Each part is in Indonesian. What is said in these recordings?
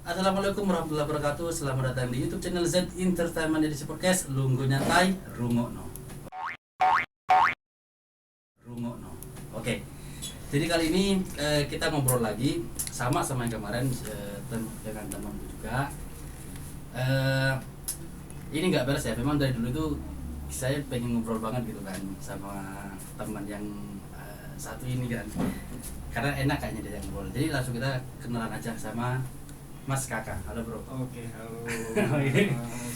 Assalamualaikum warahmatullahi wabarakatuh. Selamat datang di YouTube channel Z Entertainment Edisi Podcast. Lunggu nyantai, rungokno. Rungokno. Oke. Jadi kali ini kita ngobrol lagi sama yang kemarin dengan temanku juga. Ini nggak beres ya. Memang dari dulu tuh saya pengen ngobrol banget gitu kan sama teman yang satu ini kan. Karena enak kayaknya dia yang ngobrol. Jadi langsung kita kenalan aja sama Mas Kakak. Halo bro. Oke, halo.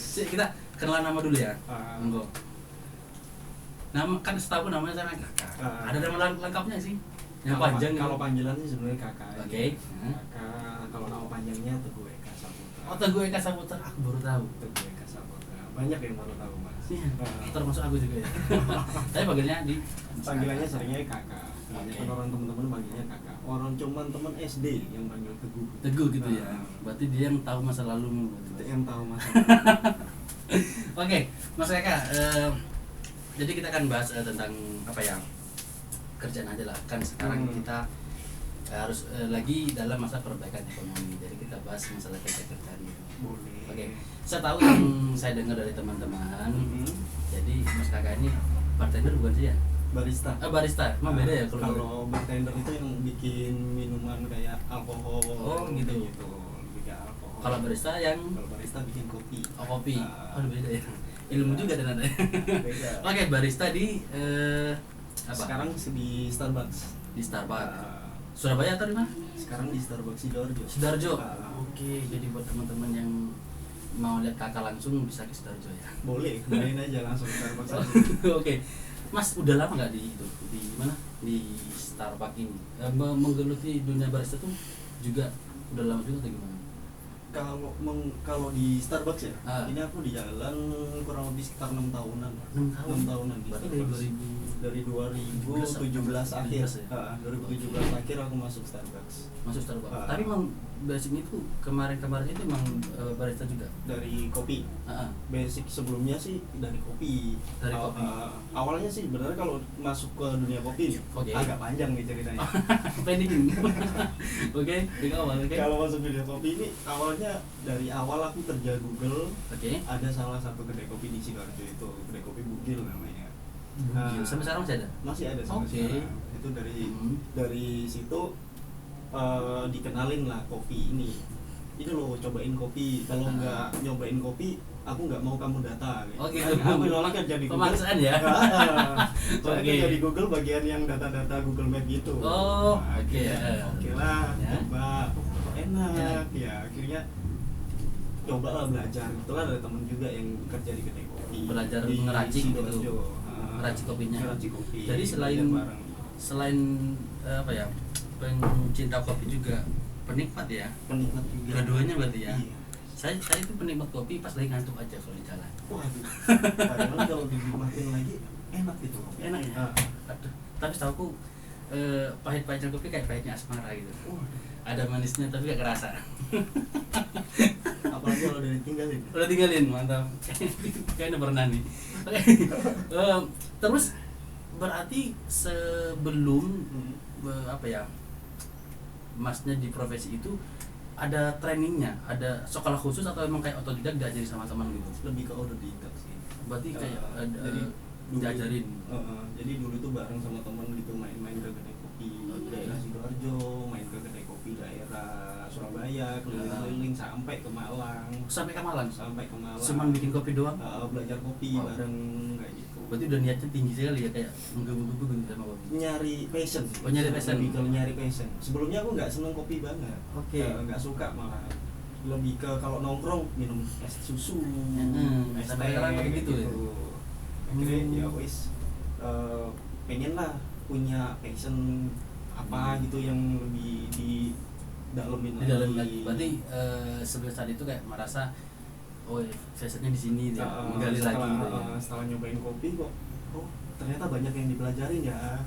Kita kenalan nama dulu ya. Monggo. Nama kan setahu namanya sama Kakak. Ada nama lengkapnya sih? Yang Kalau panjang. Kalau panggilan sih sebenarnya Kakak. Oke. Kakak, kalau nama panjangnya Teguh Eka Saputra. Oh, Teguh Eka Saputra. Aku baru tahu. Teguh Eka Saputra. Banyak yang baru tahu, Mas. Iya. Termasuk aku juga ya. Saya panggilnya di Panggilannya seringnya Kakak. Oke. Kan orang teman-teman panggilnya Kakak. Orang cuman teman SD yang panggil Teguh. Teguh gitu ya. Berarti dia yang tahu masa lalumu. Yang tahu Mas. Oke, Mas Kakak. Jadi kita akan bahas tentang apa ya? Kerjaan aja lah. Kan sekarang kita harus lagi dalam masa perbaikan ekonomi. Jadi kita bahas masalah kerjaan. Boleh. Oke. Saya tahu yang saya dengar dari teman-teman. Jadi Mas Kakak ini bartender bukan sih ya? Barista. Barista. Emang beda ya kalau bartender itu yang bikin minuman kayak alkohol. Oh, gitu. Lebih ke alkohol. Kalau barista yang barista bikin kopi. oh, kopi. Oh, beda ya. Ilmu juga ternyata. Beda. Oke, barista di apa? Sekarang di Starbucks. Di Starbucks. Surabaya atau di mana? Sekarang di Starbucks Sidoarjo. Sidoarjo. Oke, jadi buat teman-teman yang mau lihat Kakak langsung bisa ke Sidoarjo ya. Boleh, main aja langsung ke Starbucks aja. Oke. Mas udah lama nggak di itu di mana di Starbucks ini menggeluti dunia barista tuh juga udah lama juga atau gimana? Kalau di Starbucks ya, ini aku di jalan kurang lebih sekitar 6 tahunan. 6 tahunan di berarti Starbucks. dari 2017 akhir. 2017 ya? 2017 akhir aku masuk Starbucks. Masuk Starbucks. Tapi emang basic itu kemarin itu emang barista juga dari kopi. Basic sebelumnya sih dari kopi. Dari kopi. Awalnya sih benar kalau masuk ke dunia kopi agak panjang nih ceritanya. Pending. Oke, di awal. Oke. Kalau masuk dunia kopi ini awalnya dari awal aku kerja Google. Oke. Ada salah satu kedai kopi di Sidoarjo itu, kedai kopi Bugil namanya. Sampai sekarang masih ada? Masih ada sampai sekarang. Itu dari situ dikenalin lah kopi ini. Ini loh cobain kopi. Kalau nggak nyobain kopi, aku nggak mau kamu data. Gitu. Oke. Aku nolak kerja di Google. Pemaksaan ya? Soalnya kerja di Google bagian yang data-data Google Map gitu. Oh, oke. Oke lah, coba. Enak. Ya akhirnya coba lah belajar. Itulah ada temen juga yang kerja di kedai kopi. Belajar di ngeracik Sidoarjo. gitu. Ngeracik kopinya. Ngeracik kopi. Jadi selain apa ya? Pencinta kopi juga penikmat ya. Penikmat juga. Dua-duanya berarti ya. Iya. Saya itu penikmat kopi pas lagi ngantuk aja kalau di jalan. Waduh. Padahal kalau dinikmatin lagi enak gitu. Enak ya. Aduh. Tapi setahu pahit-pahitnya kopi kayak pahitnya asmara gitu. Ada manisnya tapi gak kerasa. Apalagi kalau udah ditinggalin. Udah tinggalin, mantap. Kayaknya pernah nih. Oke. Terus berarti sebelum apa ya? Masnya di profesi itu ada trainingnya, ada sekolah khusus atau emang kayak otodidak diajari sama teman gitu? Lebih ke otodidak sih. Berarti kayak jadi diajarin. Jadi dulu tuh bareng sama teman gitu main-main ke kedai kopi daerah Sidoarjo, main ke kedai kopi daerah Surabaya, keliling-keliling sampai ke Malang. Sampai ke Malang? Sampai ke Malang. Cuman bikin kopi doang? Belajar kopi bareng kayak gitu. Berarti udah niatnya tinggi sekali ya, kayak menggebu-gebu gitu sama kopi. Nyari passion. Oh, nyari passion. Lebih ke nyari passion. Sebelumnya aku nggak seneng kopi banget. Oke. Nggak suka malah. Lebih ke kalau nongkrong minum es susu, es teh kayak gitu. Ya? Akhirnya ya wis pengen lah punya passion apa gitu yang lebih di dalemin lagi. Berarti sebelum saat itu kayak merasa oh fashionnya di sini dia menggali lagi gitu ya. Setelah nyobain kopi kok ternyata banyak yang dipelajarin ya.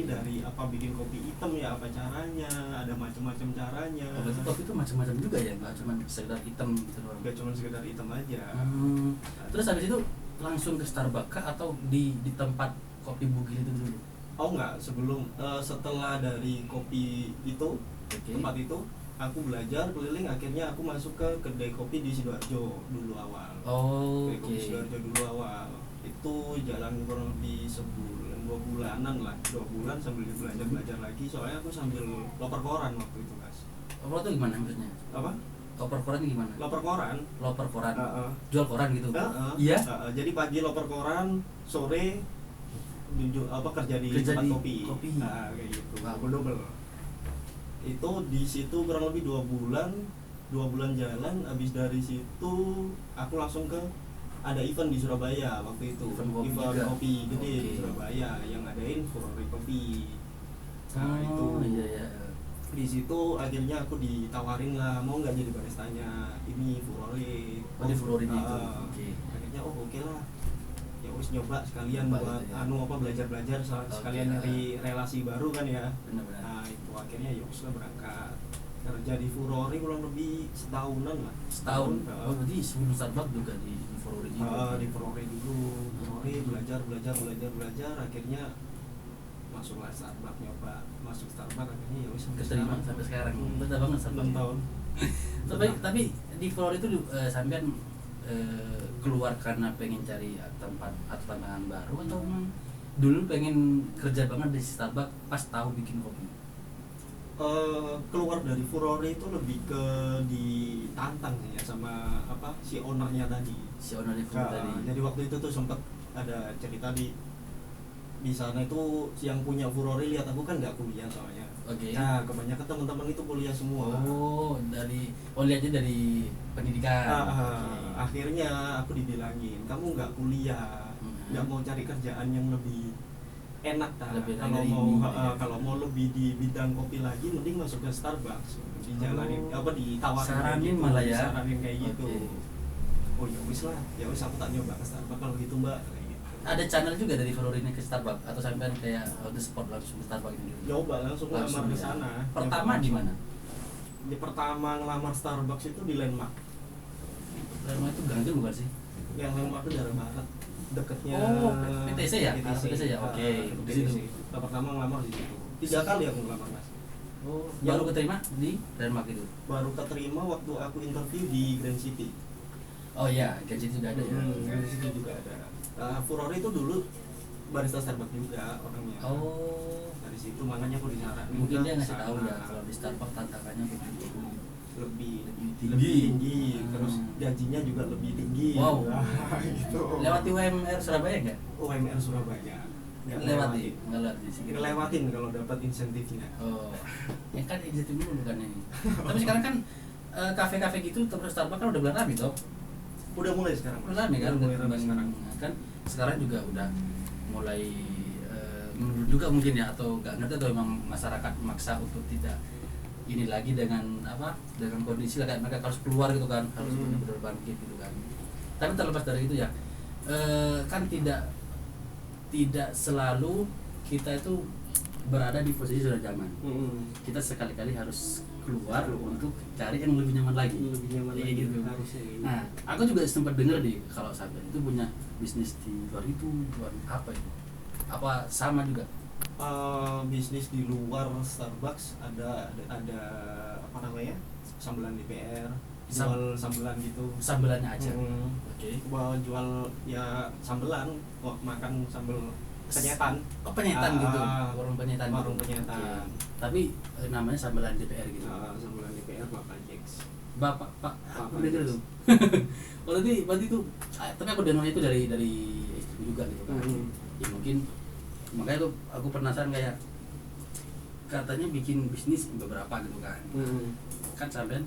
Dari apa bikin kopi hitam ya, apa caranya, ada macam-macam caranya. Berarti kopi itu macam-macam juga ya, nggak cuma sekedar hitam gitu doang. Nggak cuma sekedar hitam aja. Terus habis itu langsung ke Starbucks atau di tempat kopi Bugil itu dulu? Oh enggak, setelah dari kopi itu tempat itu aku belajar keliling, akhirnya aku masuk ke kedai kopi di Sidoarjo dulu awal. Oh, Kedai kopi oke. Sidoarjo dulu awal. Itu jalan kurang lebih sebulan, 2 bulanan lah, 2 bulan sambil belajar lagi. Soalnya aku sambil loper koran waktu itu, Mas. Loper itu gimana maksudnya? Apa? Loper koran gimana? Loper koran. Loper koran. Heeh. Jual koran gitu. Heeh. Iya. Heeh. Jadi pagi loper koran, sore kerja di Kerja tempat di kopi. kopi. Nah, kayak gitu. Wow. Aku double. Itu di situ kurang lebih 2 bulan jalan. Habis dari situ aku langsung ke ada event di Surabaya waktu itu. Event kopi juga? kopi gede di Oke. Surabaya yang ngadain Furore Kopi. Nah, Oh, itu iya ya. di situ akhirnya aku ditawarin lah, mau nggak jadi baristanya ini Furore. Oh, di Furore itu. Ah, Oke. akhirnya oke lah, ya wis nyoba sekalian Nyoba buat gitu ya. belajar sekalian Oke. nyari relasi baru kan ya. Benar-benar. Nah itu akhirnya ya wis lah berangkat kerja di Furore kurang lebih setahunan lah. Setahun. Ah, Oh, berarti sebelum Starbucks juga di Furore itu. di Furore dulu. Furore belajar akhirnya masuklah Starbucks, nyoba masuk Starbucks, akhirnya ya wis Keterima sampai sekarang. Betah banget Starbucks. 6 tahun. Tapi di Furore itu sampean keluar karena pengen cari tempat atau tantangan baru, atau memang dulu pengen kerja banget di Starbucks pas tahu bikin kopi? Keluar dari Furore itu lebih ke ditantang sih ya sama si ownernya tadi. Si owner di Furore tadi. Jadi waktu itu tuh sempat ada cerita di sana itu yang punya Furore lihat aku kan nggak kuliah soalnya. Oke. Nah kebanyakan teman-teman itu kuliah semua. Lihatnya dari pendidikan. Oke. Akhirnya aku dibilangin, kamu nggak kuliah, nggak mau cari kerjaan yang lebih enak Lebih enak kalau dari mau ini, ya. kalau mau lebih di bidang kopi lagi, mending masuk ke Starbucks, dijalanin ditawarin Saranin kayak gitu, malah ya. disaranin kayak gitu. Oke. Oh ya wis lah, ya wis aku tak nyoba ke Starbucks kalau gitu mbak, kayak gitu. Ada channel juga dari Furore ini ke Starbucks, atau sampean kayak on the spot langsung ke Starbucks gitu? Nyoba langsung ngelamar di ya. sana. Pertama Nyoba di langsung. mana? Di pertama ngelamar Starbucks itu di Landmark. Lama itu Gang itu bukan sih? Yang Landmark itu daerah barat, deketnya Oh, PTC ya? PTC ya? Oke, di PTC. situ. Pertama ngelamar di situ. 3 kali aku ngelamar Mas. Oh, Yang- baru keterima di Denmark itu. Baru keterima waktu aku interview di Grand City. Oh iya, Gen Z juga ada ya. Grand City juga ada. Furore itu dulu barista Starbucks juga orangnya. Oh, Dari situ makanya aku disaranin. mungkin ke dia ngasih tahu sana. ya kalau di Starbucks tantangannya begitu. lebih tinggi. tinggi. Terus Hmm. gajinya juga lebih tinggi. Wow. Gitu. Lewati UMR Surabaya nggak? UMR Surabaya. Nggak Lewati, nggak lewati sih. Ngelewatin kalau dapat insentifnya. Oh, ya kan inisiatif dulu bukan ini. Tapi sekarang kan kafe-kafe gitu terus Starbucks kan udah mulai rame toh. Udah mulai sekarang. Udah rame kan, Udah mulai rame kembang- sekarang. kan sekarang juga udah mulai menurut juga mungkin ya, atau nggak ngerti, atau memang masyarakat maksa untuk tidak ini lagi dengan dengan kondisi lah, kayak mereka harus keluar gitu kan, harus benar-benar bangkit gitu kan. Tapi terlepas dari itu ya, kan tidak selalu kita itu berada di posisi sudah zaman. Kita sekali-kali harus keluar untuk cari yang lebih nyaman lagi. Lebih nyaman Kayak lagi, gitu. harusnya kayak gitu. Nah, aku juga sempat dengar kalau sampai itu punya bisnis di luar itu, luar apa itu? Apa sama juga? Bisnis di luar Starbucks ada apa namanya, sambelan DPR, jual sambelan gitu. Sambelannya aja. Oke. Jual ya sambelan, makan sambel penyetan. Oh, penyetan gitu. Ah, Warung penyetan. warung gitu. penyetan. Oke. Tapi namanya sambelan DPR gitu. Sambelan DPR Bapak Jax. Pak, Bapak udah gitu Jax. tuh. Oh, berarti itu, tapi aku dengar itu dari istri juga gitu kan. Ya mungkin makanya tuh aku penasaran, kayak katanya bikin bisnis beberapa gitu kan. Kan sampean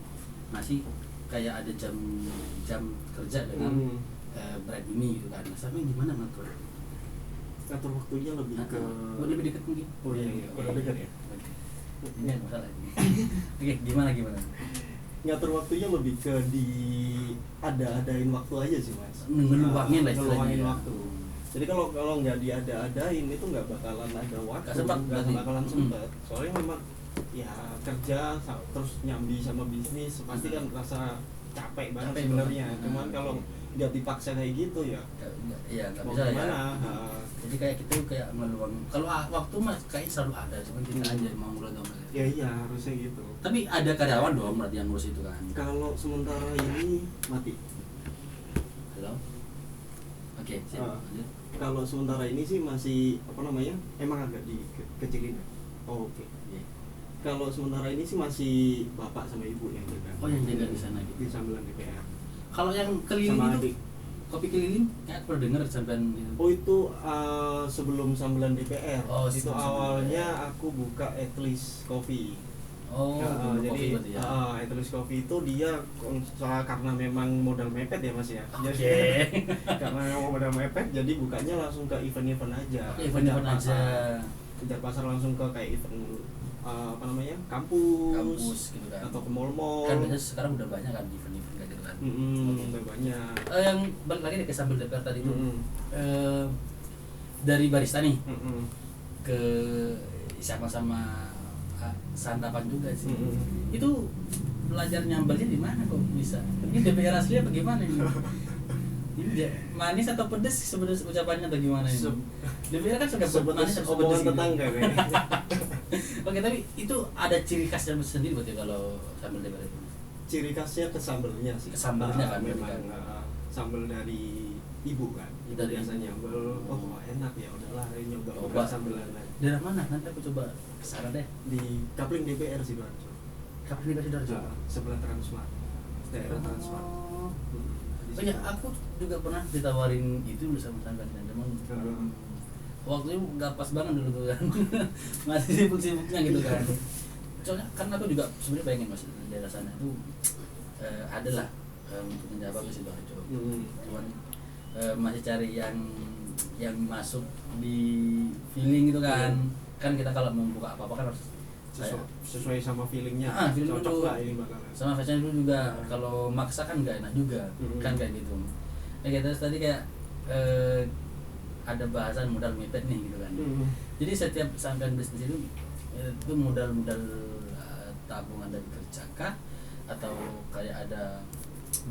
masih kayak ada jam kerja dengan brand ini gitu kan. Nah, sampean gimana ngatur? Ngatur waktunya lebih ke lebih dekat mungkin. Oh iya, udah dekat ya. Ini ada masalah ini. Oke, gimana? Ngatur waktunya lebih ke ada-adain waktu aja sih Mas. Ngeluangin lah istilahnya Ngeluangin ya. waktu. Jadi kalau nggak diada-adain itu nggak bakalan ada waktu. Nggak sempat Nggak berarti. bakalan sempat. Soalnya memang ya kerja terus nyambi sama bisnis pasti kan rasa capek banget Capek sebenarnya. banget. Cuman kalau nggak dipaksa kayak gitu ya. Iya nggak Mau bisa ya. gimana? Nah, Jadi kayak kita kayak ngeluang. Kalau waktu mah kayak selalu ada, cuma kita aja mau ngurus dong. ya iya harusnya gitu. Tapi ada karyawan dong berarti yang ngurus itu kan. Kalau sementara ini mati. Halo. Oke, sip. Ah. Lanjut. Kalau sementara ini sih masih apa namanya? Emang agak dikecilin ya. Oh, oke. Iya. Kalau sementara ini sih masih bapak sama ibu yang jaga. Oh, yang jaga di sana gitu. Di sambilan DPR. Kalau yang keliling Sama itu adik. kopi keliling kayak pernah dengar sampean itu. Oh itu sebelum sambilan DPR. Oh, itu sebelum awalnya sambilan. aku buka Atlas Coffee. Oh, dulu jadi kopi berarti ya. Atlas Coffee itu dia karena memang modal mepet ya Mas ya. Oke. Jadi karena memang modal mepet jadi bukanya langsung ke event-event aja. Event-event Kejar aja. pasar. Kejar pasar langsung ke kayak event apa namanya? Kampus. Kampus gitu kan. Atau ke mall-mall. Kan biasanya sekarang udah banyak kan event-event kayak gitu kan. Udah banyak. Yang balik lagi deh ke sambil DPR tadi itu. Mm-mm. Dari barista nih Mm-mm. ke sama-sama santapan juga sih. Itu belajar nyambalnya di mana kok bisa? Ini DPR asli apa gimana ini? Ini dia manis atau pedes sebenarnya ucapannya atau gimana ini? DPR kan suka manis atau pedes omongan gitu. tetangga kayaknya. Oke, tapi itu ada ciri khasnya sendiri berarti kalau sambal DPR itu. Ciri khasnya ke sambelnya sih. Ke sambelnya kan, memang berarti kan. sambel dari ibu kan. Ibu Dari biasanya ibu. nyambel. Oh enak ya udahlah ayo nyoba Coba. sambelan aja. Daerah mana? Nanti aku coba kesana deh. Di Kapling DPR sih Bang. Kapan dikasih Sidoarjo? Sebelah Transmart. Daerah Transmart. Oh. Di Oh ya, situ. aku juga pernah ditawarin itu bersama sampean dan teman. Waktu itu nggak pas banget dulu tuh kan. Masih sibuk-sibuknya gitu kan. Soalnya kan aku juga sebenarnya pengen Mas di daerah sana itu adalah untuk menjawab ke Sidoarjo. Cuman masih cari yang masuk di feeling gitu kan. Kan kita kalau mau buka apa-apa kan harus sesuai sama feelingnya. feeling Cocok dulu. nggak ini bakalan. Sama fashion dulu juga. Kalau maksa kan nggak enak juga. Kan kayak gitu. Terus tadi kayak ada bahasan modal mepet nih gitu kan. Jadi setiap sampean bisnis itu modal tabungan dari kerja kah atau kayak ada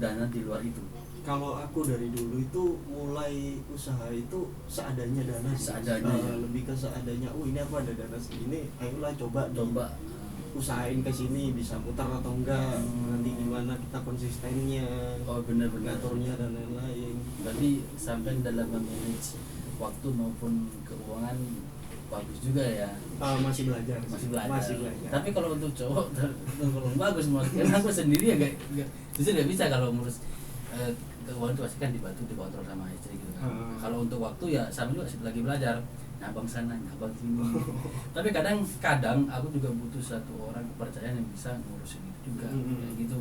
dana di luar itu? Kalau aku dari dulu itu mulai usaha itu seadanya dana sih. Seadanya, ya. Lebih ke seadanya. Oh ini apa ada dana segini, ayolah coba usahain ke sini bisa mutar atau enggak. Nanti gimana kita konsistennya, Oh benar-benar. ngaturnya dan lain-lain. Berarti sampai dalam memanage waktu maupun keuangan bagus juga ya. Masih belajar. Masih belajar. Masih belajar. Tapi kalau untuk cowok tergolong bagus mas. Karena aku sendiri ya justru nggak bisa kalau ngurus keuangan itu pasti kan dikontrol sama istri gitu kan. Kalau untuk waktu ya sama juga lagi belajar, nyabang sana, nyabang sini. Tapi kadang aku juga butuh satu orang kepercayaan yang bisa ngurusin itu juga kayak gitu.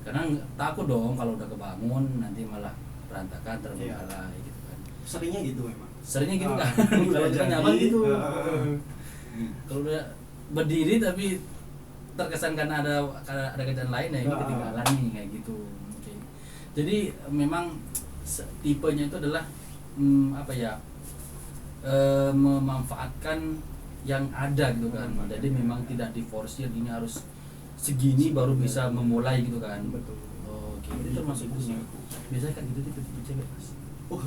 Karena takut dong kalau udah kebangun nanti malah berantakan terbengkalai gitu kan. Seringnya gitu memang. Seringnya gitu kan. Udah Kalau kita jadi, nyabang gitu. Kalau udah berdiri tapi terkesan karena ada kerjaan lain ya ini ketinggalan nih kayak gitu. Jadi memang tipenya itu adalah memanfaatkan yang ada gitu kan. Jadi memang tidak diforsir ini harus segini baru bisa memulai gitu kan. Betul. Oh, oke. Itu termasuk itu. Biasanya kan gitu tipe cewek Mas. Oh,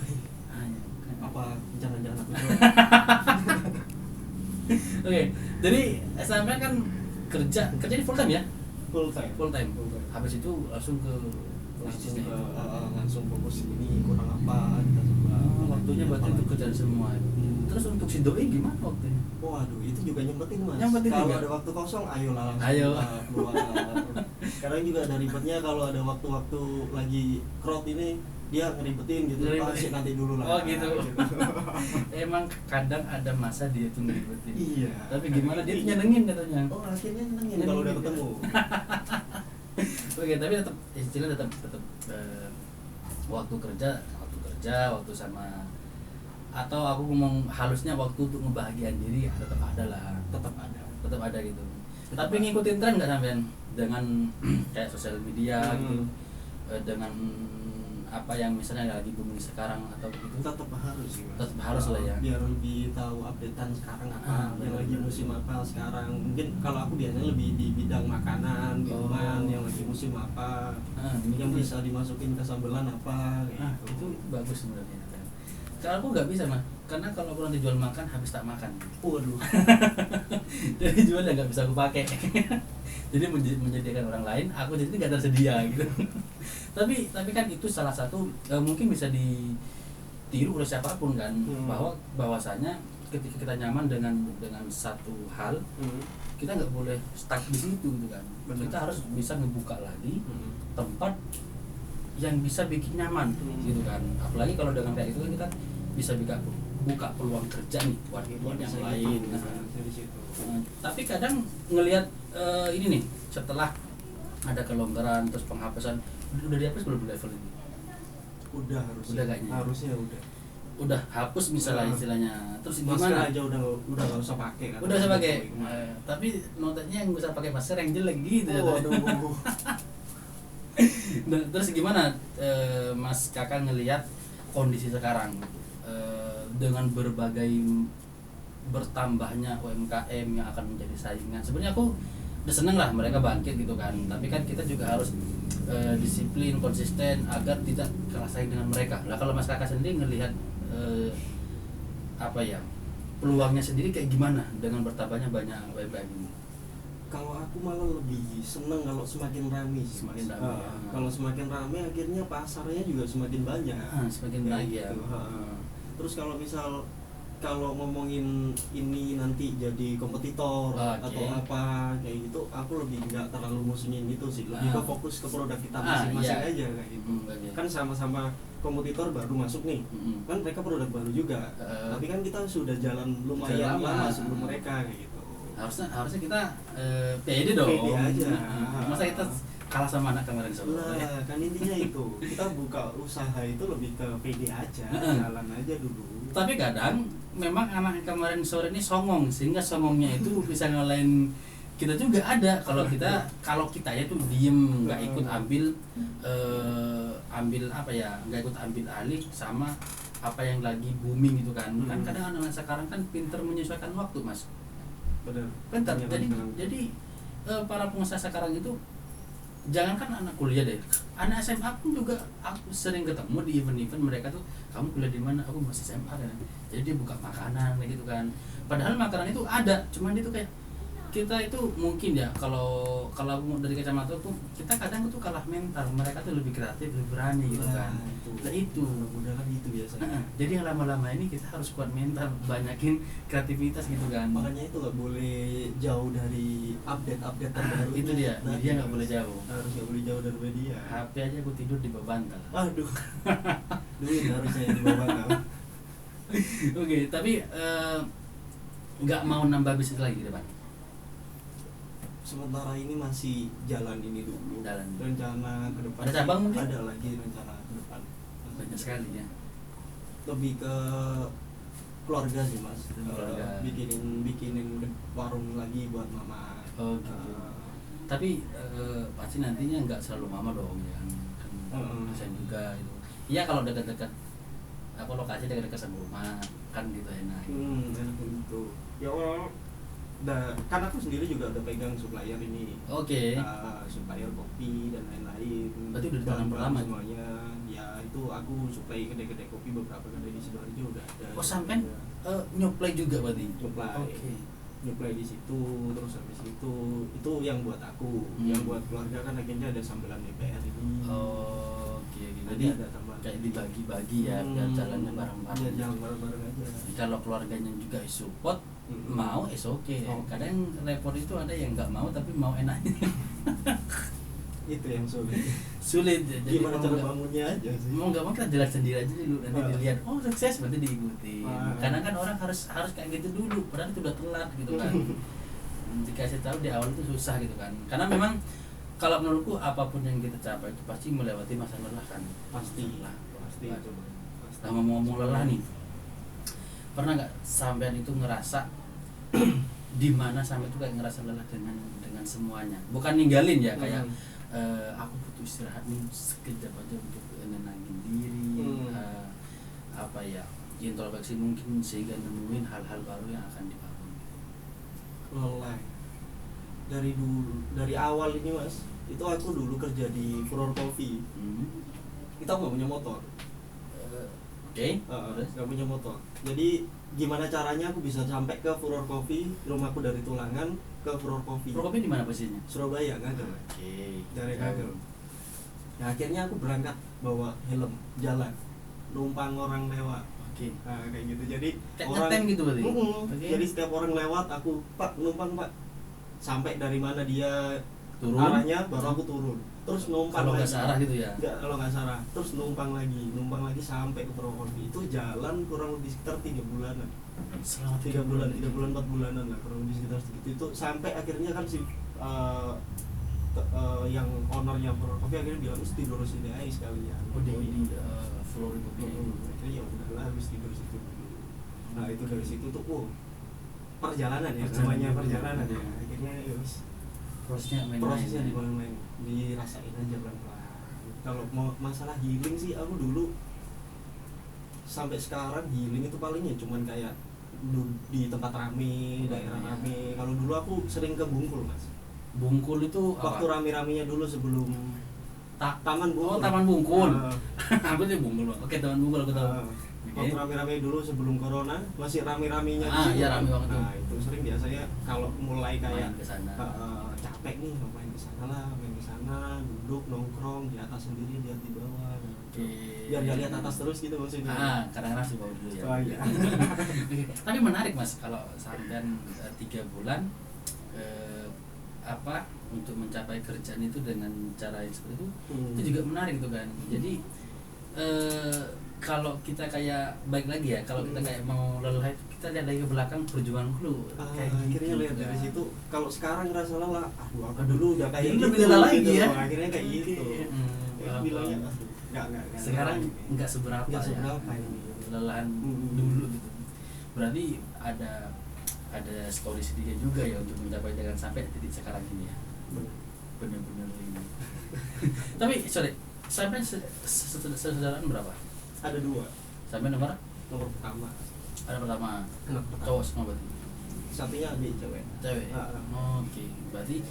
Hanya apa jangan-jangan aku Oke. Jadi sampai kan kerja di full time ya? full time. Full time. Habis itu langsung ke bisnisnya. Langsung fokus ini kurang apa kita coba. Waktunya berarti untuk kerjaan semua. Terus untuk si doi gimana waktunya? Waduh, itu juga nyempetin Mas. Nyempetin Kalau juga? ada waktu kosong, ayolah langsung Ayo. keluar. Sekarang juga ada ribetnya kalau ada waktu-waktu lagi crowd ini dia ngeribetin gitu. Ngeribetin. Nanti dulu lah. Oh gitu. Emang kadang ada masa dia tuh ngeribetin. Iya. Tapi gimana dia tuh nyenengin katanya. Oh, akhirnya nyenengin kalau udah ketemu. Oke, tapi tetap istilahnya tetap waktu kerja, waktu sama atau aku ngomong halusnya waktu untuk ngebahagiain diri tetap ada lah, tetap ada gitu. Tapi ngikutin tren nggak sampean dengan kayak sosial media gitu, dengan apa yang misalnya lagi booming sekarang atau begitu? Tetap harus sih Mas. Tetap harus lah ya. Biar lebih tahu updatean sekarang apa yang lagi musim apa sekarang. Mungkin kalau aku biasanya lebih di bidang makanan, minuman yang lagi musim apa, yang itu. bisa dimasukin ke sambelan apa kayak Itu gitu. bagus sebenarnya. Kalau aku nggak bisa mah, karena kalau aku nanti jual makan habis tak makan. Waduh. Jadi jualnya nggak bisa aku pakai. Jadi menjadikan orang lain, aku jadi nggak tersedia gitu. tapi kan itu salah satu mungkin bisa ditiru oleh siapapun kan, bahwasanya ketika kita nyaman dengan satu hal, kita nggak boleh stuck di situ gitu kan. Benar. Kita harus bisa ngebuka lagi tempat yang bisa bikin nyaman gitu kan. Apalagi kalau dengan kayak itu kan kita bisa buka peluang kerja nih buat yang lain. Tapi kadang ngelihat ini nih, setelah ada kelonggaran terus penghapusan, udah dihapus belum level ini? Udah harusnya. Udah kayaknya. Harusnya udah. Udah hapus misalnya istilahnya. Terus Masker gimana? aja udah nggak usah pakai kan. Udah usah pakai. Tapi notanya yang bisa pakai masker yang jelek gitu. Waduh. Nah, terus gimana Mas Kakak ngelihat kondisi sekarang dengan berbagai bertambahnya UMKM yang akan menjadi saingan? Sebenarnya aku udah seneng lah mereka bangkit gitu kan, tapi kan kita juga harus disiplin, konsisten agar tidak kalah saing dengan mereka. Lah kalau Mas Kakak sendiri ngelihat apa ya, peluangnya sendiri kayak gimana dengan bertambahnya banyak UMKM ini? Kalau aku malah lebih seneng kalau semakin ramai sih, Semakin Mas. ramai, ya. Kalau semakin ramai akhirnya pasarnya juga semakin banyak. Semakin Kayak baik ya. gitu. Terus kalau ngomongin ini nanti jadi kompetitor atau apa kayak gitu, aku lebih nggak terlalu musingin itu sih, lebih ke fokus ke produk kita masing-masing aja kayak gitu. Kan sama-sama kompetitor baru masuk nih, kan mereka produk baru juga, tapi kan kita sudah jalan lumayan lama sebelum mereka kayak gitu. Harusnya kita pede dong. Pede aja. Masa kita kalah sama anak kemarin Solo? Lah, kan intinya itu. Kita buka usaha itu lebih ke pede aja, jalan aja dulu. Tapi kadang memang anak kemarin sore ini songong, sehingga songongnya itu bisa ngalahin kita juga ada. Kalau kita ya tuh diem, nggak ikut ambil apa ya, nggak ikut ambil alih sama apa yang lagi booming gitu kan. Kan kadang anak sekarang kan pinter menyesuaikan waktu, Mas. Pintar. Jadi para pengusaha sekarang itu, jangankan anak kuliah deh, anak SMA pun juga aku sering ketemu di event-event mereka tuh, kamu kuliah di mana? Aku masih SMA kan. Jadi dia buka makanan gitu kan. Padahal makanan itu ada, cuman itu kayak kita itu mungkin ya, kalau dari kacamata aku, kita kadang tuh kalah mental, mereka tuh lebih kreatif, lebih berani gitu kan. Nah itu udah kan gitu biasanya. Jadi yang lama-lama ini kita harus kuat mental, banyakin kreativitas gitu kan. Makanya itu nggak boleh jauh dari update terbaru. Itu dia, media nggak boleh jauh. Harus nggak boleh jauh dari media. HP aja aku tidur di bawah bantal. Aduh. Duit harusnya di bawah bantal. Oke, tapi nggak mau nambah bisnis lagi ke depan? Sementara ini masih jalan ini dulu. Rencana ke depan ada cabang mungkin? Ada lagi rencana ke depan. Banyak sekali ya. Lebih ke keluarga sih, Mas. Keluarga. Bikinin warung lagi buat mama. Oh gitu. Tapi pasti nantinya nggak selalu mama dong ya. Kan saya juga itu. Iya kalau dekat-dekat apa lokasi dekat-dekat sama rumah kan gitu enak. Enak itu. Ya Allah. Kan aku sendiri juga udah pegang supplier ini. Oke. Supplier kopi dan lain-lain. Berarti udah tanam lama semuanya. Ya itu aku supply kedai-kedai kopi, beberapa kedai di Sidoarjo udah ada. Oh sampai nyuplai juga berarti? Nyuplai. Oke. Nyuplai di situ, terus habis itu yang buat aku. Yang buat keluarga kan akhirnya ada sambelan DPR ini. Oke. Jadi ada tambahan kayak dibagi-bagi ya, biar jalannya bareng-bareng. Biar jalan bareng-bareng aja. Kalau keluarganya juga support, mau oke. Kadang repot itu ada yang nggak mau tapi mau enaknya. Itu yang Sulit. Jadi gimana cara bangunnya aja sih. Mau nggak mau kita jalan sendiri aja dulu, nanti dilihat oh sukses berarti diikuti. Karena kan orang harus kayak gitu dulu, padahal itu udah telat gitu kan. Dikasih tahu di awal itu susah gitu kan. Karena memang kalau menurutku apapun yang kita capai itu pasti melewati masa lelah kan. Pasti itu. Nah, ngomong-ngomong lelah nih, pernah nggak sampean itu ngerasa di mana sampai itu kayak ngerasa lelah dengan semuanya, bukan ninggalin ya, kayak aku butuh istirahat nih sekejap aja untuk nenangin diri, apa ya, introspeksi mungkin sehingga nemuin hal-hal baru yang akan dibangun. Lelah dari awal ini, Mas, itu aku dulu kerja di Furor Coffee. Kita nggak punya motor. Oke. Nggak punya motor. Jadi gimana caranya aku bisa sampai ke Furor Coffee? Rumahku dari Tulangan ke Furor Coffee. Furor Coffee di mana posisinya? Surabaya, Ngagel. Oke. Dari Ngagel. Nah, akhirnya aku berangkat bawa helm jalan, numpang orang lewat. Oke. Nah, kayak gitu. Jadi kayak orang ngetem gitu berarti. Okay. Jadi setiap orang lewat aku, Pak, numpang Pak. Sampai dari mana dia Turun. arahnya baru aku turun. Terus numpang Kalau lagi. nggak salah gitu ya? Nggak, kalau nggak salah. Terus numpang lagi sampai ke Purwokerto. Itu jalan kurang lebih sekitar 3 bulanan. Selama 3 bulan, 4 bulanan lah kurang lebih sekitar segitu. Itu sampai akhirnya kan si yang ownernya Furor Coffee akhirnya bilang mesti tidur sini aja sekalian. Oh, di Furor Coffee. Akhirnya ya udahlah habis tidur situ dulu. Nah, itu dari situ tuh perjalanan ya, namanya perjalanan ya. Akhirnya ya wis prosesnya dimain-main, dirasain aja pelan-pelan. Kalau mau masalah healing sih aku dulu sampai sekarang healing itu palingnya cuman kayak di tempat rame, daerah rame. Kalau dulu aku sering ke Bungkul, Mas. Bungkul itu waktu rame-ramenya dulu sebelum Taman Bungkul. Oh, Taman Bungkul. Aku sih Bungkul. Oke, Taman Bungkul aku tahu. Waktu rame-rame dulu sebelum corona masih rame-ramenya iya, rame banget. Nah, itu sering biasanya kalau mulai kayak capek nih main ke sana lah, main ke sana, duduk nongkrong di atas sendiri, lihat di bawah. Biar gak lihat atas terus gitu maksudnya. Kadang-kadang sih bawah dulu ya. Oh, iya. Tapi menarik Mas kalau sampean 3 bulan untuk mencapai kerjaan itu dengan cara yang seperti itu juga menarik gitu kan. Jadi kalau kita kayak baik lagi ya, kalau kita kayak mau lelah, kita lihat lagi ke belakang perjuangan dulu. Kayak akhirnya gitu, lihat dari situ. Kalau sekarang ngerasa lelah, apa dulu udah kayak gitu. Lebih lelah lagi gitu. Ya. Akhirnya kayak gitu. Bilangnya enggak. Sekarang enggak seberapa ya. Lelahan dulu gitu. Berarti ada story sedikit juga ya untuk mencapai dengan sampai titik sekarang ini ya. Benar-benar ini. Tapi sorry, sampai saudaraan berapa? Ada 2. Sampai nomor pertama. Ada pertama. Pertama. Cowok semua berarti. Satunya adik cewek. Oke. Berarti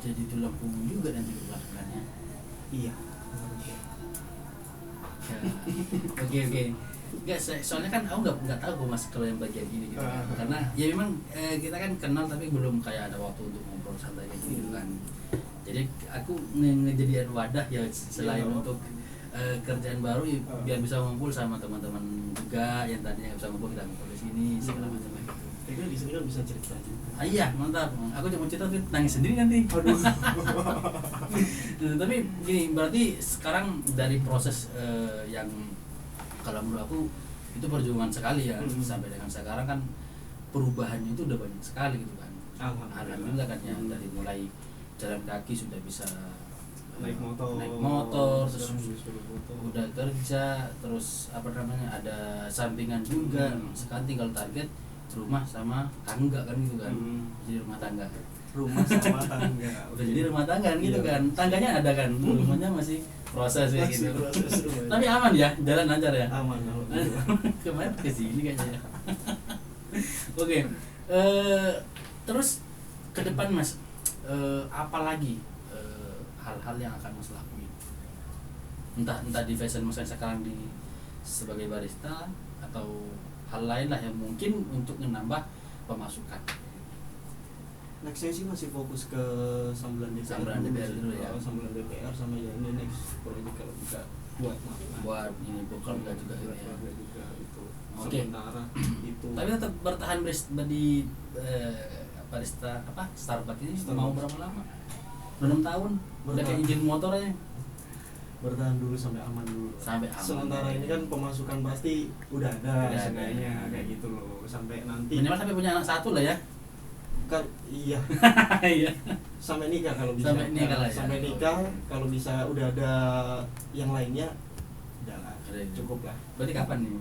jadi tulang punggung juga nanti belakangannya. Iya. Oke. Enggak, soalnya kan aku nggak tahu Mas kalau yang bagian ini gitu kan. Karena ya memang kita kan kenal tapi belum kayak ada waktu untuk ngobrol santai kayak gitu kan. Jadi aku ngejadian wadah ya selain untuk kerjaan baru ya, biar bisa ngumpul sama teman-teman juga yang tadinya bisa ngumpul, kita ngumpul di sini segala macam gitu. Kayaknya di sini kan bisa cerita juga. Iya, mantap. Aku cuma cerita tapi nangis sendiri nanti. Aduh. Tapi gini, berarti sekarang dari proses yang kalau menurut aku itu perjuangan sekali ya, sampai dengan sekarang kan perubahannya itu udah banyak sekali gitu kan. Alhamdulillah kan ya, dari mulai jalan kaki sudah bisa naik motor terus udah kerja, terus ada sampingan juga. Sekarang tinggal target rumah sama tangga kan gitu kan. Jadi rumah tangga rumah sama tangga udah jadi rumah tangga kan gitu kan. Tangganya ada kan, rumahnya masih proses ya gitu. Tapi aman ya, jalan lancar ya. Aman. Kemarin kesini kayaknya. Oke. Terus ke depan Mas, apa lagi hal-hal yang akan Mas lakuin? Entah di fashion Mas sekarang sebagai barista atau hal lain lah yang mungkin untuk menambah pemasukan. Nextnya sih masih fokus ke sambulan DPR dulu ya. Sambulan DPR sama ya ini next project kalau bisa buat ini vokal enggak juga juga itu. Sementara itu. Tapi tetap bertahan di barista Starbucks ini mau berapa lama? 6 tahun. Udah kayak izin motor aja. Bertahan dulu sampai aman dulu. Sementara ini kan pemasukan pasti udah ada seenggaknya kayak gitu loh, sampai nanti minimal sampai punya anak 1 lah ya. Kan iya. Iya. Sampai nikah kalau bisa. Sampai nikah kalau bisa udah ada yang lainnya udah lah. Cukup lah. Berarti kapan nih?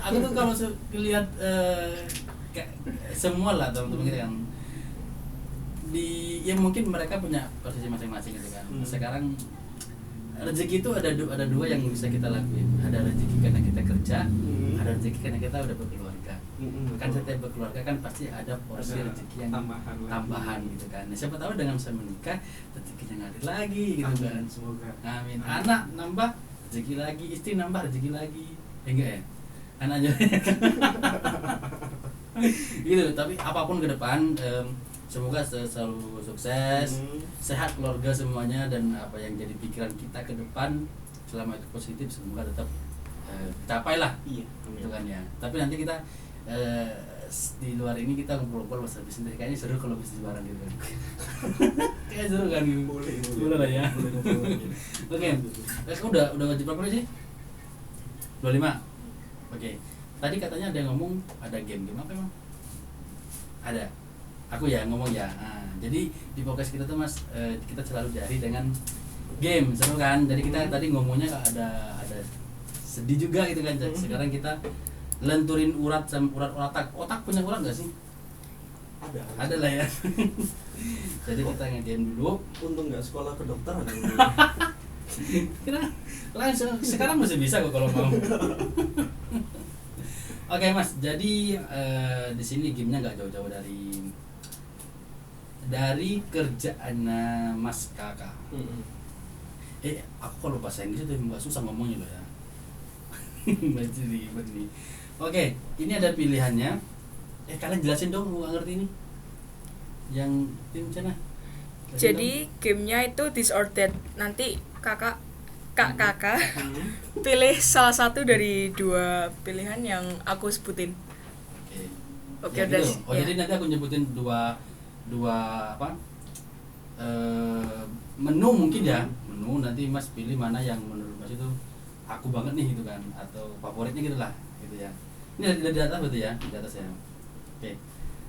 Aku tuh kalau lihat semua lah teman-teman kita kan ya mungkin mereka punya posisi masing-masing gitu kan. Sekarang rezeki itu ada 2 yang bisa kita lakuin. Ada rezeki karena kita kerja, ada rezeki karena kita udah berkeluarga. Kan setiap berkeluarga kan pasti ada porsi rezeki yang tambahan gitu kan. Nah, siapa tahu dengan saya menikah rezekinya ngalir lagi gitu. Amin, kan. Semoga. Amin. Anak nambah rezeki lagi, istri nambah rezeki lagi. Enggak ya? Anaknya. Gitu. Tapi apapun ke depan semoga selalu sukses, sehat keluarga semuanya, dan apa yang jadi pikiran kita ke depan selama itu positif semoga tetap capai lah. Iya, gitu kan ya. Tapi nanti kita di luar ini kita ngumpul-ngumpul bahasa bisnis, kayaknya seru kalau bisnis bareng gitu kan. Kayak seru kan. Boleh lah ya. Oke. Kamu udah wajib berapa sih? 25. Oke. Tadi katanya ada yang ngomong ada game apa emang? Ada. Aku ya ngomong ya. Nah, jadi di podcast kita tuh Mas kita selalu diari dengan game, seru kan? Jadi kita tadi ngomongnya ada sedih juga gitu kan. Sekarang kita lenturin urat otak punya urat nggak sih? Ada lah ya. Jadi kita ngediam dulu. Untung nggak sekolah kedokteran. Kita langsung sekarang masih bisa kok kalau mau. Oke Mas, jadi di sini gamenya nggak jauh-jauh dari kerjaan Mas Kakak. Aku kalau bahasa Inggris itu nggak susah ngomongnya loh ya. Masih ribet nih. Oke, ini ada pilihannya. Kalian jelasin dong, gua nggak ngerti ini. Yang tim sana. Jadi gamenya itu this or that. Nanti kakak pilih salah satu dari dua pilihan yang aku sebutin. Oke, ya, udah. Gitu. Ya. Jadi nanti aku nyebutin dua apa? Menu mungkin ya. Menu nanti Mas pilih mana yang menurut Mas itu aku banget nih gitu kan, atau favoritnya gitu lah gitu ya. Ini di atas berarti ya, di atas ya. Oke.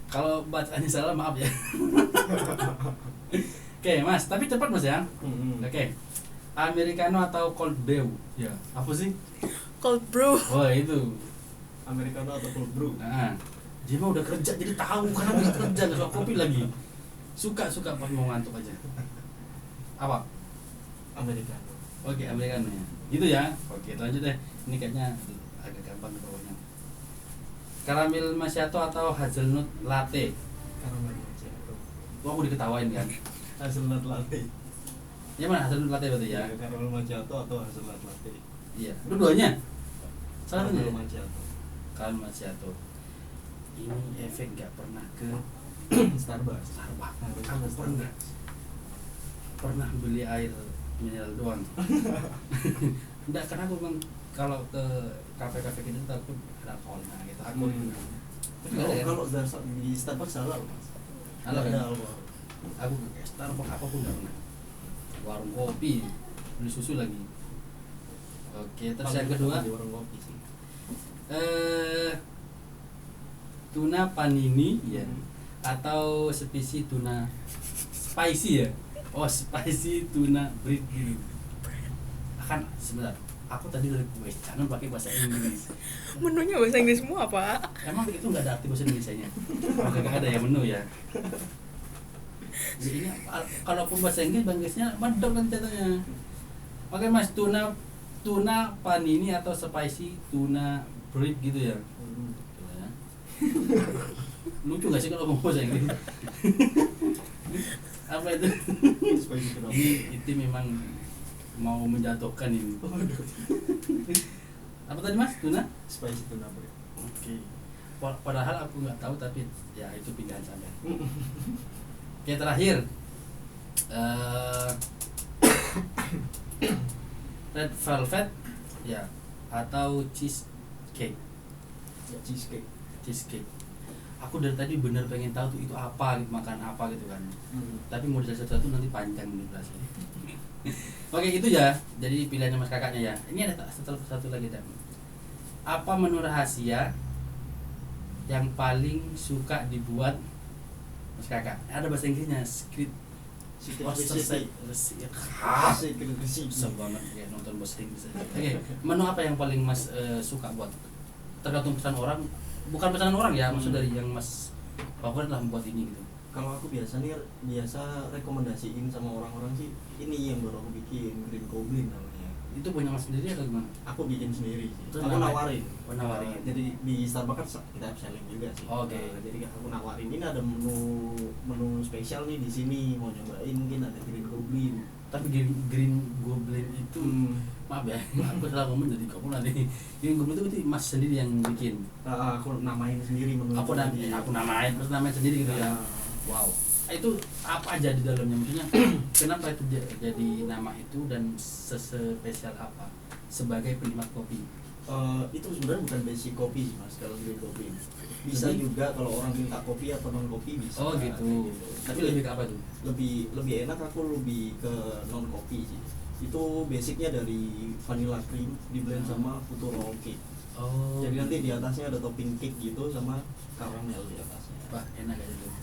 Kalau bacaannya salah maaf ya. Oke Mas, tapi cepat Mas ya. Oke. Americano atau cold brew? Ya, apa sih? Cold brew. Oh itu. Americano atau cold brew? Nah, dia mah udah kerja jadi tahu karena udah kerja nggak suka kopi lagi. Suka pas mau ngantuk aja. Apa? Americano. Oke, Americano ya. Gitu ya. Oke, lanjut deh. Ini kayaknya agak gampang bawahnya. Caramel macchiato atau hazelnut latte? Caramel macchiato. Wah, aku diketawain kan. Hazelnut latte. Ya mana hazelnut latte berarti ya? Caramel macchiato atau hazelnut latte? Iya. Dua-duanya. Salah Caramel satunya. macchiato. Caramel macchiato. Ini efek nggak pernah ke Starbucks. Aku pernah beli air mineral doang. Enggak, karena aku memang kalau ke kafe-kafe gitu takut ada alkoholnya gitu. Aku Kalau di Starbucks halal Mas. Halal kan? Ada alkohol. Aku ke Starbucks apapun nggak pernah. Warung kopi, beli susu lagi. Oke, terus yang kedua di warung kopi sih. Tuna panini ya, atau spesies tuna spicy ya. Oh, spicy tuna bread gitu. Akan sebentar. Aku tadi dari kuis, jangan pakai bahasa Inggris. Menunya bahasa Inggris semua, Pak. Emang itu nggak ada arti bahasa Indonesianya? Nggak ada ya menu ya. Jadi ini kalaupun bahasa Inggris, Inggrisnya medok kan katanya. Oke Mas, tuna panini atau spicy tuna bread gitu ya. Lucu gak sih kalau ngomong bahasa Inggris? Apa itu? Ini itu memang mau menjatuhkan ini. Apa tadi Mas? Tuna? Spicy tuna bread. Oke. Padahal aku nggak tahu, tapi ya itu pilihan saya. Oke, terakhir red velvet ya atau cheesecake? Ya, cheesecake. Aku dari tadi bener pengen tahu tuh itu apa gitu, makan apa gitu kan. Tapi mau dijelasin satu nanti panjang nih bahasanya. Oke, itu ya. Jadi pilihannya Mas Kakaknya ya. Ini ada satu lagi Dan. Apa menu rahasia yang paling suka dibuat Mas Kakak? Ada bahasa Inggrisnya, secret recipe. Susah banget ya nonton bahasa Inggris. Oke, menu apa yang paling Mas suka buat? Tergantung pesanan orang, bukan pesanan orang ya, maksud dari yang Mas favorit lah membuat ini gitu. Kalau aku biasa rekomendasiin sama orang-orang sih ini yang baru aku bikin, Green Goblin namanya. itu punya mas sendiri atau gimana? Aku bikin sendiri sih. Terus Aku nawarin. Nawarin. Jadi di Starbucks kan kita upselling juga sih. Oke. Jadi aku nawarin ini ada menu spesial nih di sini, mau nyobain, mungkin ada Green Goblin. Tapi Green Goblin itu maaf ya, aku salah ngomong jadi kamu nanti. Green Goblin itu berarti mas sendiri yang bikin. Aku namain sendiri menu. Aku namain sendiri gitu ya. Wow. Itu apa aja di dalamnya, maksudnya kenapa itu jadi nama itu dan sespesial apa sebagai penikmat kopi? Itu sebenarnya bukan basic kopi sih mas, kalau Green Goblin bisa juga kalau orang minta kopi atau non kopi bisa. Oh gitu. Tapi lebih ke apa tuh? Lebih enak, aku lebih ke non kopi sih. Itu basicnya dari vanilla cream di blend sama futuro cake. Oh. Jadi nanti di atasnya ada topping cake gitu sama karamel di atasnya. Wah enak aja tuh.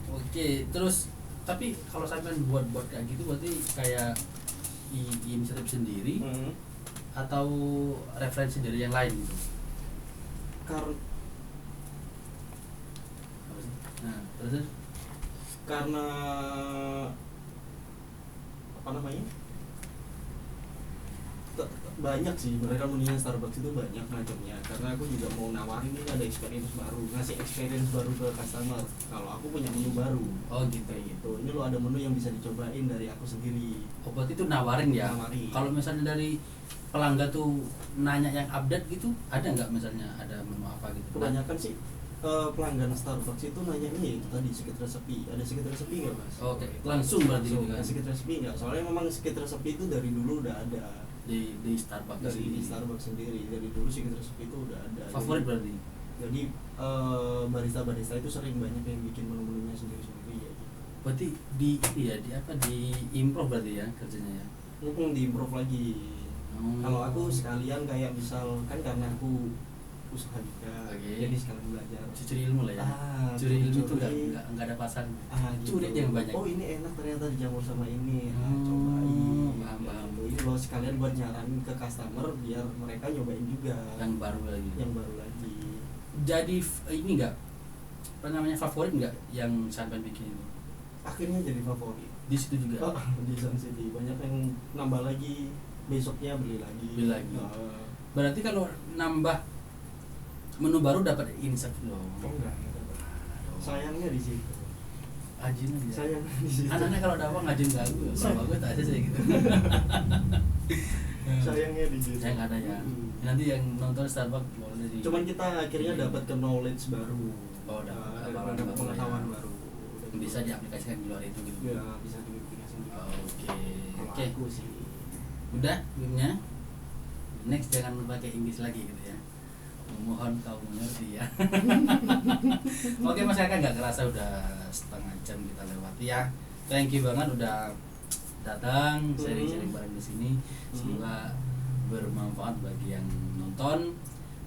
Oke, terus tapi kalau sampai buat kayak gitu berarti kayak inisiatif sendiri atau referensi dari yang lain gitu? Nah, terus karena apa namanya? Banyak sih, mereka menunya Starbucks itu banyak macamnya. Karena aku juga mau nawarin ini ada experience baru, ngasih experience baru ke customer. Kalau aku punya menu baru. Oh gitu. Kayak gitu. Ini lo ada menu yang bisa dicobain dari aku sendiri. Oh berarti itu nawarin ya? Nawarin. Kalau misalnya dari pelanggan tuh nanya yang update gitu, ada nggak misalnya ada menu apa gitu? Kebanyakan sih pelanggan Starbucks itu nanya ini itu tadi secret resepi. Ada secret resepi nggak mas? Oke, langsung berarti gitu kan? Secret resepi nggak? Soalnya memang secret resepi itu dari dulu udah ada. Di Starbucks Dari Starbucks sendiri, dari dulu secret resepi itu udah ada. Favorit berarti? Jadi barista itu sering banyak yang bikin menu-menunya sendiri-sendiri ya gitu. Berarti di improve berarti ya kerjanya ya? Di-improve lagi. Kalau aku sekalian kayak misal kan karena aku usaha juga, jadi sekalian belajar. Curi ilmu lah ya. Curi ilmu itu nggak ada pasang. Gitu. Curi yang banyak. Oh ini enak ternyata dicampur sama ini. Cobain. Paham. Ini lo sekalian buat nyaranin ke customer biar mereka nyobain juga. Yang baru lagi. Jadi ini nggak apa namanya favorit nggak yang sampai bikin ini? Akhirnya jadi favorit. Di situ juga. Di Sun City banyak yang nambah lagi. Besoknya beli lagi. Berarti kalau nambah menu baru dapat insight loh. Oh enggak. Sayangnya di situ. Ajin aja. Sayangnya di situ. Anaknya kalau dapat ngajin ke aku, sama gue tak ada sih gitu. Sayangnya di situ. Yang ada ya. Nanti yang nonton Starbucks boleh di. Cuman kita akhirnya dapat ke knowledge baru. Oh, dapat pengetahuan baru. Bisa diaplikasikan di luar itu gitu. Ya, bisa diaplikasikan. Oke. Aku sih. Udah filmnya. Next jangan pakai Inggris lagi gitu ya. Mohon kau mengerti ya. Oke mas kakak, nggak kerasa udah setengah jam kita lewati ya. Thank you banget udah datang sharing-sharing bareng di sini. Semoga bermanfaat bagi yang nonton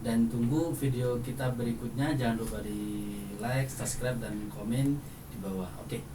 dan tunggu video kita berikutnya. Jangan lupa di like, subscribe dan komen di bawah. Oke.